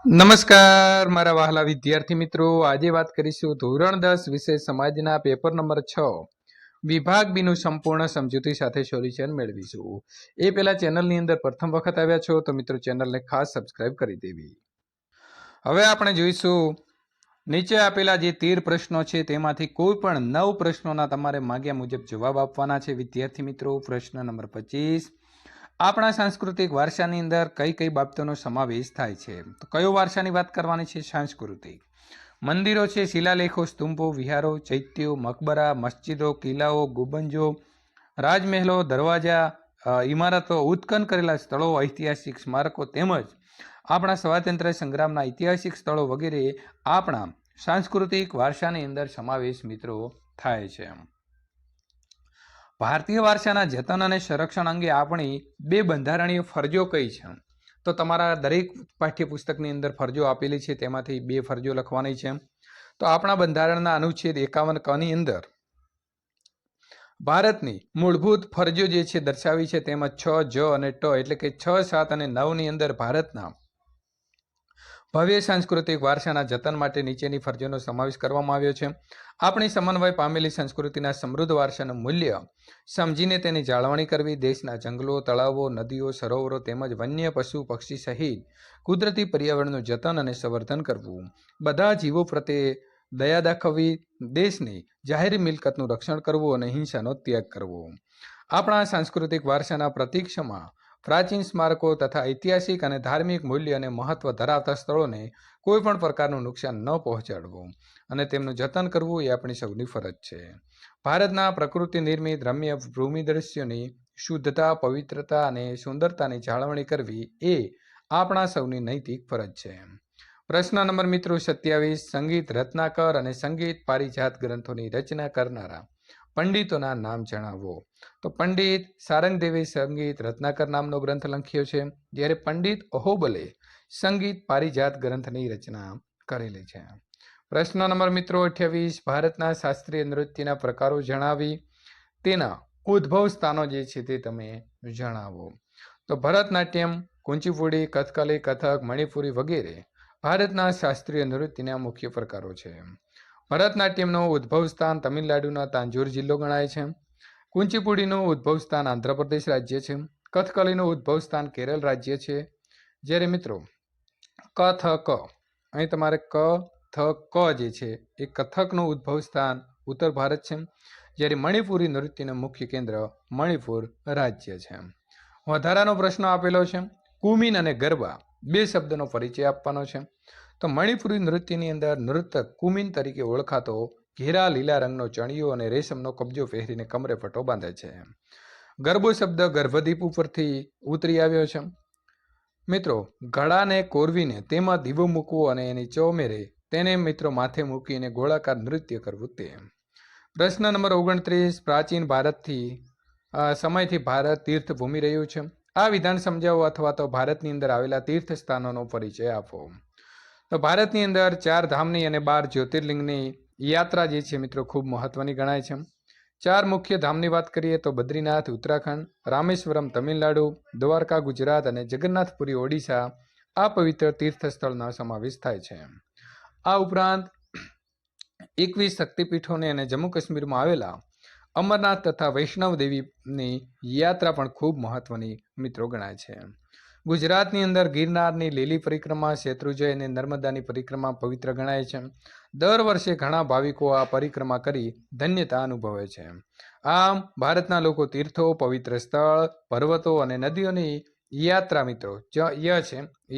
નમસ્કાર મારા વહાલા વિદ્યાર્થી મિત્રો, આજે વાત કરીશું ધોરણ 10 વિષય સમાજના પેપર નંબર 6 વિભાગ બી નું સંપૂર્ણ સમજૂતી સાથે સોલ્યુશન મેળવીશું। એ પહેલા ચેનલની અંદર પ્રથમ વખત આવ્યા છો તો મિત્રો ચેનલને ખાસ સબસ્ક્રાઇબ કરી દેવી। હવે આપણે જોઈશું નીચે આપેલા જે 13 પ્રશ્નો છે તેમાંથી કોઈ પણ 9 પ્રશ્નોના તમારે માંગ્યા મુજબ જવાબ આપવાના છે વિદ્યાર્થી મિત્રો। પ્રશ્ન નંબર 25, આપણા સાંસ્કૃતિક વારસાની અંદર કઈ કઈ બાબતોનો સમાવેશ થાય છે? તો કયો વારસાની વાત કરવાની છે? સાંસ્કૃતિક। મંદિરો છે, શિલાલેખો, સ્તંભો, વિહારો, ચૈત્યો, મકબરા, મસ્જિદો, કિલ્લાઓ, ગુંબજો, રાજમહેલો, દરવાજા, ઇમારતો, ઉત્ખનન કરેલા સ્થળો, ઐતિહાસિક સ્મારકો તેમજ આપણા સ્વાતંત્ર્ય સંગ્રામના ઐતિહાસિક સ્થળો વગેરે આપણા સાંસ્કૃતિક વારસાની અંદર સમાવેશ મિત્રો થાય છે। ભારતીય વારસાના જતન અને સંરક્ષણ અંગે આપણી 2 બંધારણીય ફરજો કઈ છે? તો તમારા દરેક પાઠ્યપુસ્તકની અંદર ફરજો આપેલી છે, તેમાંથી 2 ફરજો લખવાની છે। તો આપણા બંધારણના અનુચ્છેદ 51 ક ની અંદર ભારતની મૂળભૂત ફરજો જે છે દર્શાવી છે, તેમાં 6 જ અને ટ એટલે કે 6, 7 અને 9 ની અંદર ભારતના ભવ્ય સાંસ્કૃતિક વારસાના જતન માટે નીચેની ફરજોનો સમાવેશ કરવામાં આવ્યો છે। આપણી સમન્વય પામેલી સંસ્કૃતિના સમૃદ્ધ વારસાનું મૂલ્ય સમજીને તેની જાળવણી કરવી, દેશના જંગલો, તળાવો, નદીઓ, સરોવરો તેમજ વન્ય પશુ પક્ષી સહિત કુદરતી પર્યાવરણનું જતન અને સંવર્ધન કરવું, બધા જીવો પ્રત્યે દયા દાખવવી, દેશની જાહેર મિલકતનું રક્ષણ કરવું અને હિંસાનો ત્યાગ કરવો, આપણા સાંસ્કૃતિક વારસાના પ્રતીક્ષમાં પ્રાચીન સ્મારકો તથા ઐતિહાસિક અને ધાર્મિક મૂલ્ય અને મહત્વ ધરાવતા સ્થળોને કોઈ પણ પ્રકારનું નુકસાન ન પહોંચાડવું અને તેમનું જતન કરવું એ આપણી સૌની ફરજ છે। ભારતના પ્રકૃતિ નિર્મિત રમ્ય ભૂમિ દ્રશ્યોની શુદ્ધતા, પવિત્રતા અને સુંદરતાની જાળવણી કરવી એ આપણા સૌની નૈતિક ફરજ છે। પ્રશ્ન નંબર મિત્રો 27, સંગીત રત્નાકર અને સંગીત પારિજાત ગ્રંથોની રચના કરનારા પંડિતોના નામ જણાવો। તો પંડિત સારંગદેવે સંગીત રત્નાકર નામનો ગ્રંથ લખ્યો છે, જ્યારે પંડિત અહોબલે સંગીત પારિજાત ગ્રંથની રચના કરેલી છે। પ્રશ્ન નંબર મિત્રો 28, ભારતના શાસ્ત્રીય નૃત્યના પ્રકારો જણાવી તેના ઉદ્ભવ સ્થાનો જે છે તે તમે જણાવો। તો ભરતનાટ્યમ, કુચીપુડી, કથકલી, કથક, મણિપુરી વગેરે ભારતના શાસ્ત્રીય નૃત્યના મુખ્ય પ્રકારો છે। ભરતનાટ્યમનું ઉદ્ભવ સ્થાન તમિલનાડુના તાંજોર જિલ્લો ગણાય છે। કુચીપુડીનું ઉદ્ભવ સ્થાન આંધ્રપ્રદેશ રાજ્ય છે। કથકલીનું ઉદ્ભવ સ્થાન કેરળ રાજ્ય છે। જ્યારે મિત્રો કથક, અહીં તમારે કથક જે છે એ કથકનું ઉદ્ભવ સ્થાન ઉત્તર ભારત છે, જ્યારે મણિપુરી નૃત્યનું મુખ્ય કેન્દ્ર મણિપુર રાજ્ય છે। વધારાનો પ્રશ્ન આપેલો છે, કુમિન અને ગરબા 2 શબ્દનો પરિચય આપવાનો છે। તો મણિપુરી નૃત્યની અંદર નૃત્ય કુમિન તરીકે ઓળખાતો ઘેરા લીલા રંગનો ચણિયો અને રેશમનો કબજો પહેરીને કમરે પટ્ટો બાંધે છે। ગરબો શબ્દ ગર્ભદીપ ઉપરથી ઉતરી આવ્યો છે। મિત્રો ગળાને કોરવીને તેમાં દીવો મૂકવો અને એની ચોમેરે તેને મિત્રો માથે મૂકીને ગોળાકાર નૃત્ય કરવું તે। પ્રશ્ન નંબર 29, પ્રાચીન ભારતથી સમયથી ભારત તીર્થભૂમિ રહ્યું છે, આ વિધાન સમજાવો અથવા તો ભારતની અંદર આવેલા તીર્થ સ્થાનોનો પરિચય આપો। તો ભારતની અંદર 4 ધામની અને 12 જ્યોતિર્લિંગની યાત્રા જે છે મિત્રો ખૂબ મહત્વની ગણાય છે। 4 મુખ્ય ધામની વાત કરીએ તો બદ્રીનાથ ઉત્તરાખંડ, રામેશ્વરમ તમિલનાડુ, દ્વારકા ગુજરાત અને જગન્નાથપુરી ઓડિશા આ પવિત્ર તીર્થ સ્થળનો સમાવેશ થાય છે। આ ઉપરાંત 21 શક્તિપીઠોને અને જમ્મુ કાશ્મીરમાં આવેલા અમરનાથ તથા વૈષ્ણવ દેવીની યાત્રા પણ ખૂબ મહત્વની મિત્રો ગણાય છે। ગુજરાતની અંદર ગિરનારની લીલી પરિક્રમા, શેત્રુંજય અને નર્મદાની પરિક્રમા પવિત્ર ગણાય છે। દર વર્ષે ઘણા ભાવિકો આ પરિક્રમા કરી ધન્યતા અનુભવે છે। આમ ભારતના લોકો તીર્થો, પવિત્ર સ્થળ, પર્વતો અને નદીઓની યાત્રા મિત્રો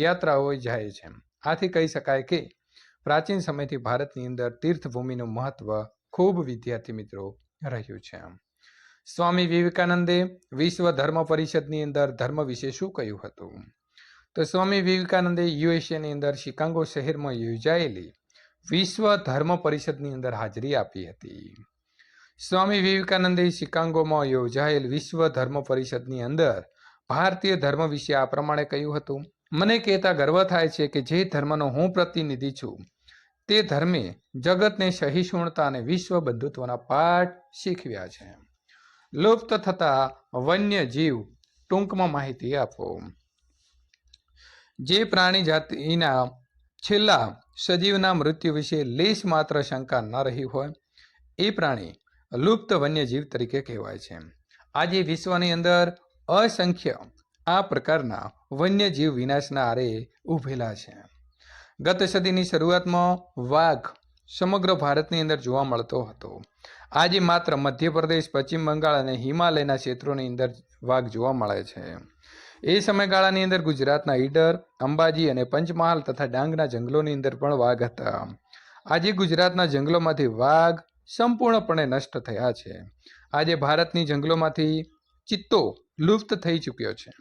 યાત્રાઓ જાય છે। આથી કહી શકાય કે પ્રાચીન સમયથી ભારતની અંદર તીર્થભૂમિનું મહત્વ ખૂબ વિદ્યાર્થી મિત્રો રહ્યું છે। સ્વામી વિવેકાનંદે વિશ્વ ધર્મ પરિષદની અંદર ધર્મ વિશે શું કહ્યું હતું? તો સ્વામી વિવેકાનંદે યુએસએની અંદર શિકાગો શહેરમાં યોજાયેલી વિશ્વ ધર્મ પરિષદની અંદર હાજરી આપી હતી। સ્વામી વિવેકાનંદે શિકાગોમાં યોજાયેલ વિશ્વ ધર્મ પરિષદની અંદર ભારતીય ધર્મ વિશે આ પ્રમાણે કહ્યું હતું, મને કહેતા ગર્વ થાય છે કે જે ધર્મનો હું પ્રતિનિધિ છું તે ધર્મે જગતને સહિષ્ણુતા અને વિશ્વ બંધુત્વના પાઠ શીખવ્યા છે। લુપ્ત થતા વન્ય જીવ ટૂંકમાં માહિતી આપો। જે પ્રાણી જાતિના છેલ્લા સજીવના મૃત્યુ વિશે લેશ માત્ર શંકા ન રહી હોય એ પ્રાણી લુપ્ત વન્યજીવ તરીકે કહેવાય છે. આજે વિશ્વની અંદર અસંખ્ય આ પ્રકારના વન્યજીવ વિનાશના આરે ઊભેલા છે. ગત સદીની શરૂઆતમાં વાઘ સમગ્ર ભારતની અંદર જોવા મળતો હતો. આજે માત્ર મધ્યપ્રદેશ, પશ્ચિમ બંગાળ અને હિમાલયના ક્ષેત્રોની અંદર વાઘ જોવા મળે છે. એ સમયગાળાની અંદર ગુજરાતના ઈડર, અંબાજી અને પંચમહાલ તથા ડાંગના જંગલોની અંદર પણ વાઘ હતા. આજે ગુજરાતના જંગલોમાંથી વાઘ સંપૂર્ણપણે નષ્ટ થયા છે. આજે ભારતની જંગલોમાંથી ચિત્તો લુપ્ત થઈ ચૂક્યો છે.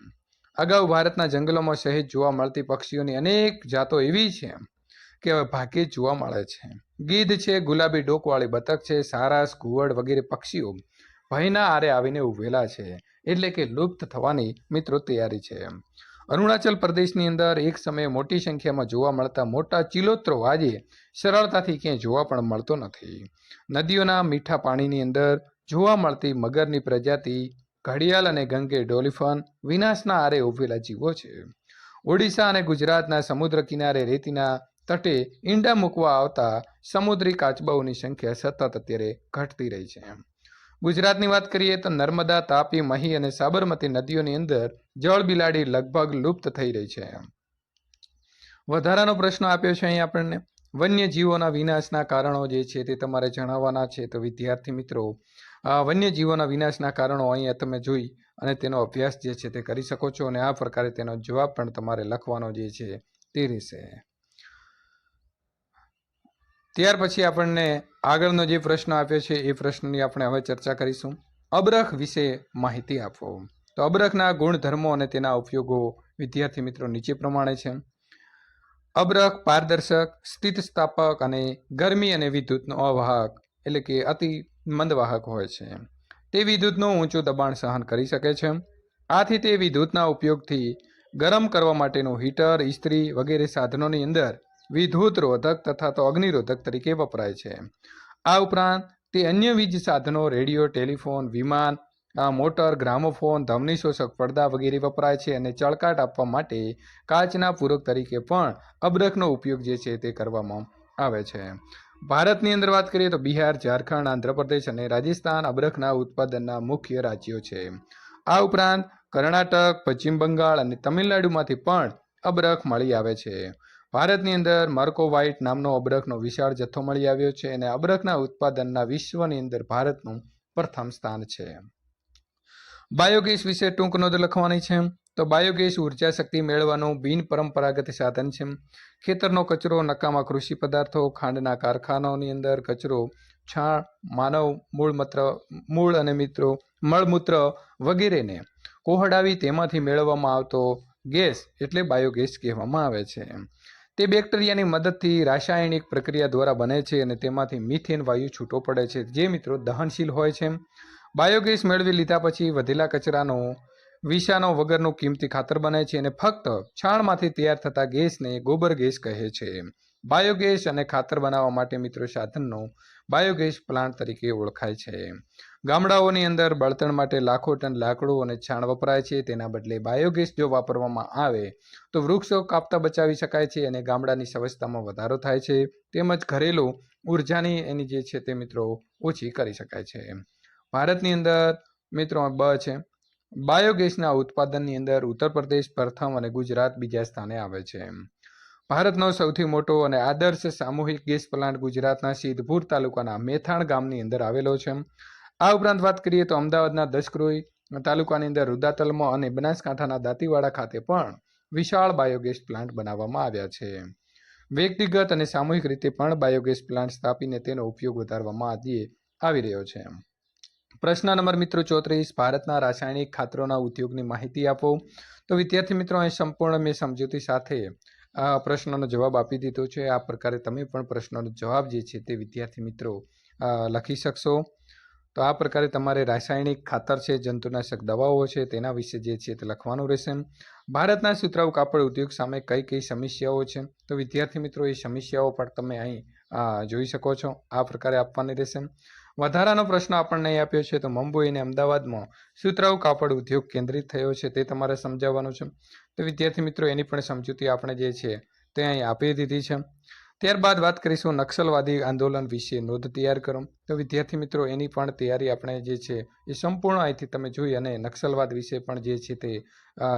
અગાઉ ભારતના જંગલોમાં સહેજ જોવા મળતી પક્ષીઓની અનેક જાતો એવી છે કે હવે ભાગ્યે જ જોવા મળે છે. ગીધ છે, ગુલાબી ડોકવાળી બતક છે, સારસ, ઘુવડ વગેરે પક્ષીઓ ભયના આરે આવીને ઉભેલા છે, એટલે કે લુપ્ત થવાની મિત્રો તૈયારી છે. અરુણાચલ પ્રદેશની અંદર એક સમયે મોટી સંખ્યામાં જોવા મળતા મોટા ચિલોત્રો આજે સરળતાથી ક્યાંય જોવા પણ મળતો નથી. નદીઓના મીઠા પાણીની અંદર જોવા મળતી મગરની પ્રજાતિ, ઘડિયાળ અને ગંગે ડોલ્ફિન વિનાશના આરે ઉભેલા જીવો છે. ઓડિશા અને ગુજરાતના સમુદ્ર કિનારે રેતીના તટે ઈંડા મૂકવા આવતા સમુદ્રી કાચબાઓની સંખ્યા સતત અત્યારે ઘટતી રહી છે. ગુજરાતની વાત કરીએ તો નર્મદા, તાપી, મહી અને સાબરમતી નદીઓની અંદર જળ બિલાડી લગભગ લુપ્ત થઈ રહી છે. વધારાનો પ્રશ્ન આપ્યો છે અહીં આપણને, વન્યજીવોના વિનાશના કારણો જે છે તે તમારે જણાવવાના છે. તો વિદ્યાર્થી મિત્રો, વન્યજીવોના વિનાશના કારણો અહીંયા તમે જોઈ અને તેનો અભ્યાસ જે છે તે કરી શકો છો અને આ પ્રકારે તેનો જવાબ પણ તમારે લખવાનો જે છે તે રહેશે. ત્યાર પછી આપણને આગળનો જે પ્રશ્ન આપ્યો છે એ પ્રશ્નની આપણે હવે ચર્ચા કરીશું. અબરખ વિશે માહિતી આપો. તો અબરખના ગુણધર્મો અને તેના ઉપયોગો વિદ્યાર્થી મિત્રો નીચે પ્રમાણે છે. અબરખ પારદર્શક, સ્થિતિસ્થાપક અને ગરમી અને વિદ્યુતનો અવાહક એટલે કે અતિ મંદવાહક હોય છે. તે વિદ્યુતનું ઊંચું દબાણ સહન કરી શકે છે. આથી તે વિદ્યુતના ઉપયોગથી ગરમ કરવા માટેનું હીટર, ઇસ્ત્રી વગેરે સાધનોની અંદર વિદ્યુત રોધક તથા તો અગ્નિરોધક તરીકે વપરાય છે. આ ઉપરાંત તે અન્ય વીજ સાધનો, રેડિયો, ટેલિફોન, વિમાન, મોટર, ગ્રામોફોન, ધમની શોષક પડદા વગેરે વપરાય છે અને ચળકાટ આપવા માટે કાચના પૂરક તરીકે પણ અબરખનો ઉપયોગ જે છે તે કરવામાં આવે છે. ભારતની અંદર વાત કરીએ તો બિહાર, ઝારખંડ, આંધ્રપ્રદેશ અને રાજસ્થાન અબરખના ઉત્પાદનના મુખ્ય રાજ્યો છે. આ ઉપરાંત કર્ણાટક, પશ્ચિમ બંગાળ અને તમિલનાડુમાંથી પણ અબરખ મળી આવે છે. ભારતની અંદર મર્કો વ્હાઇટ નામનો અબરખનો વિશાળ જથ્થો મળી આવ્યો છે અને અબરખના ઉત્પાદનના વિશ્વની અંદર ભારતનું પ્રથમ સ્થાન છે. બાયોગેસ વિશે ટૂંક નોંધ લખવાની છે. તો બાયોગેસ ઉર્જા શક્તિ મેળવવાનું બિન પરંપરાગત સાધન છે. ખેતરનો કચરો, નકામા કૃષિ પદાર્થો, ખાંડના કારખાનાઓની અંદર કચરો, છાણ, માનવ મૂળ અને મિત્રો મળમૂત્ર વગેરેને કોહડાવી તેમાંથી મેળવવામાં આવતો ગેસ એટલે બાયોગેસ કહેવામાં આવે છે. તે બેક્ટેરિયાની મદદથી રાસાયણિક પ્રક્રિયા દ્વારા બને છે અને તેમાંથી મિથેન વાયુ છૂટો પડે છે, જે મિત્રો દહનશીલ હોય છે. બાયોગેસ મેળવી લીધા પછી વધેલા કચરાનો વિષાણુ વગરનું કિંમતી ખાતર બને છે અને ફક્ત છાણમાંથી તૈયાર થતા ગેસને ગોબર ગેસ કહે છે. બાયોગેસ અને ખાતર બનાવવા માટે મિત્રો સાધનનો બાયોગેસ પ્લાન્ટ તરીકે ઓળખાય છે. ગામડાઓની અંદર બળતણ માટે લાખો ટન લાકડું અને છાણ વપરાય છે. તેના બદલે બાયોગેસ જો વાપરવામાં આવે તો વૃક્ષો કાપતા બચાવી શકાય છે અને ગામડાની સ્વચ્છતામાં વધારો થાય છે. તેમજ ઘરેલું ઉર્જાની એની જે છે તે મિત્રો ઓછી કરી શકાય છે. ભારતની અંદર મિત્રો બ છે. બાયોગેસના ઉત્પાદનની અંદર ઉત્તર પ્રદેશ પ્રથમ અને ગુજરાત બીજા સ્થાને આવે છે. ભારતનો સૌથી મોટો અને આદર્શ સામૂહિક ગેસ પ્લાન્ટ ગુજરાતના સિદ્ધપુર તાલુકાના મેથાણ ગામની અંદર આવેલો છે. આ ઉપરાંત વાત કરીએ તો અમદાવાદના દસક્રોઈ તાલુકાની અંદર રુદાતલમાં અને બનાસકાંઠાના દાંતીવાડા ખાતે પણ વિશાળ બાયોગેસ પ્લાન્ટ બનાવવામાં આવ્યા છે. વ્યક્તિગત અને સામૂહિક રીતે પણ બાયોગેસ પ્લાન્ટ સ્થાપીને તેનો ઉપયોગ વધારવામાં આવી રહ્યો છે. પ્રશ્ન નંબર મિત્રો 34, ભારતના રાસાયણિક ખાતરોના ઉદ્યોગની માહિતી આપો. તો વિદ્યાર્થી મિત્રો અહીં સંપૂર્ણ મેં સમજૂતી સાથે આ પ્રશ્નનો જવાબ આપી દીધો છે. આ પ્રકારે તમે પણ પ્રશ્નનો જવાબ જે છે તે વિદ્યાર્થી મિત્રો લખી શકશો. તો આ પ્રકારે તમારે રાસાયણિક ખાતર છે, જંતુનાશક દવાઓ છે, તેના વિશે જે છે તે લખવાનું રહેશે. ભારતના સુતરાઉ કાપડ ઉદ્યોગ સામે કઈ કઈ સમસ્યાઓ છે? તો વિદ્યાર્થી મિત્રો એ સમસ્યાઓ પણ તમે અહીં જોઈ શકો છો. આ પ્રકારે આપવાની રહેશે. વધારાનો પ્રશ્ન આપણને અહીં આપ્યો છે તો મુંબઈ અને અમદાવાદમાં સુતરાઉ કાપડ ઉદ્યોગ કેન્દ્રિત થયો છે તે તમારે સમજાવવાનું છે. તો વિદ્યાર્થી મિત્રો એની પણ સમજૂતી આપણે જે છે તે અહીં આપી દીધી છે. ત્યારબાદ વાત કરીશું નક્સલવાદી આંદોલન વિશે નોંધ તૈયાર કરો. તો વિદ્યાર્થી મિત્રો એની પણ તૈયારી આપણે જે છે એ સંપૂર્ણ અહીંથી તમે જોઈ અને નક્સલવાદ વિશે પણ જે છે તે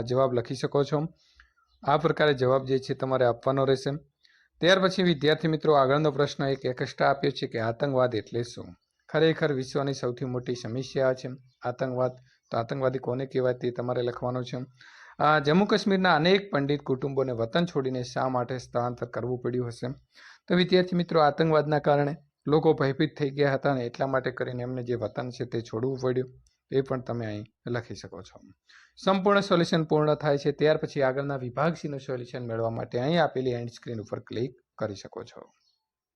જવાબ લખી શકો છો. આ પ્રકારે જવાબ જે છે તમારે આપવાનો રહેશે. ત્યાર પછી વિદ્યાર્થી મિત્રો આગળનો પ્રશ્ન એક એક્સ્ટ્રા આપ્યો છે કે આતંકવાદ એટલે શું? ખરેખર વિશ્વની સૌથી મોટી સમસ્યા છે આતંકવાદ. તો આતંકવાદી કોને કહેવાય તે તમારે લખવાનું છે. જમ્મુ કાશ્મીરના અનેક પંડિત કુટુંબોને વતન છોડીને શા માટે સ્થળાંતર કરવું પડ્યું હશે? તો વિદ્યાર્થી મિત્રો આતંકવાદના કારણે લોકો ભયભીત થઈ ગયા હતા અને એટલા માટે કરીને એમને જે વતન છે તે છોડવું પડ્યું. એ પણ તમે અહીં લખી શકો છો. સંપૂર્ણ સોલ્યુશન પૂર્ણ થાય છે ત્યાર પછી આગળના વિભાગ સીનું સોલ્યુશન મેળવવા માટે અહીં આપેલી એન્ડ સ્ક્રીન ઉપર ક્લિક કરી શકો છો.